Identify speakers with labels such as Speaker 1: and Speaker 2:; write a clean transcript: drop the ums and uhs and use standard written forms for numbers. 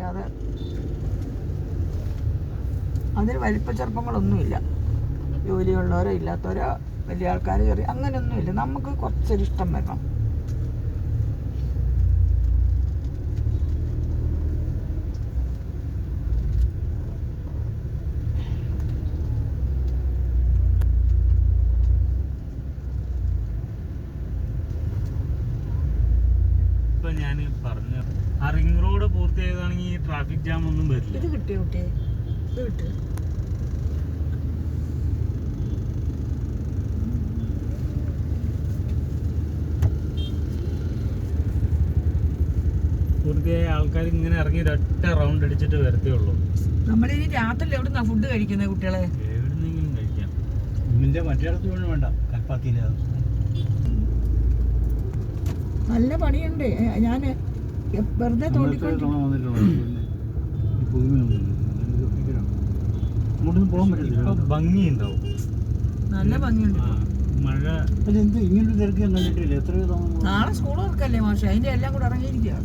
Speaker 1: അല്ലാതെ അതിന് വലിപ്പ ചെറുപ്പങ്ങളൊന്നുമില്ല. ജോലിയുള്ളവരോ ഇല്ലാത്തവരോ വലിയ ആൾക്കാർ കയറി അങ്ങനെയൊന്നുമില്ല. നമുക്ക് കുറച്ചൊരു ഇഷ്ടം വരണം.
Speaker 2: ഇപ്പൊ ഞാൻ പറഞ്ഞു ആ റിംഗ് റോഡ് പൂർത്തിയായതാണെങ്കിൽ ട്രാഫിക് ജാം ഒന്നും വരില്ല.
Speaker 1: ഇത് കിട്ടിയ കുട്ടിയെ ഇത് കിട്ടുക
Speaker 2: പൂർത്തിയായ ആൾക്കാർ ഇങ്ങനെ ഇറങ്ങി ഒരൊറ്റ റൗണ്ട് അടിച്ചിട്ട് വരത്തേ ഉള്ളൂ.
Speaker 1: നമ്മളിനി രാത്രി എവിടുന്നാ ഫുഡ് കഴിക്കുന്നത് കുട്ടികളെ?
Speaker 2: എവിടുന്നെങ്കിലും കഴിക്കാം.
Speaker 3: ഇതിന്റെ മറ്റേടത്ത് വേണ്ട കൽപ്പാത്തിയില്ല.
Speaker 1: നല്ല പണിയുണ്ട്. ഞാൻ വെറുതെ തോണ്ടിക്കൊണ്ട്
Speaker 3: പോകാൻ പറ്റില്ല.
Speaker 2: ഭംഗിയുണ്ടാവും,
Speaker 1: നല്ല ഭംഗിയുണ്ട്.
Speaker 2: മഴ
Speaker 3: അതെന്ത് ഇങ്ങനൊരു തിരക്ക് ഞാൻ കണ്ടിട്ടില്ല. എത്രയോ തവണ
Speaker 1: നാളെ സ്കൂൾ തുറക്കല്ലേ മാഷെ, അതിന്റെ എല്ലാം കൂടെ ഇറങ്ങിയിരിക്കുക.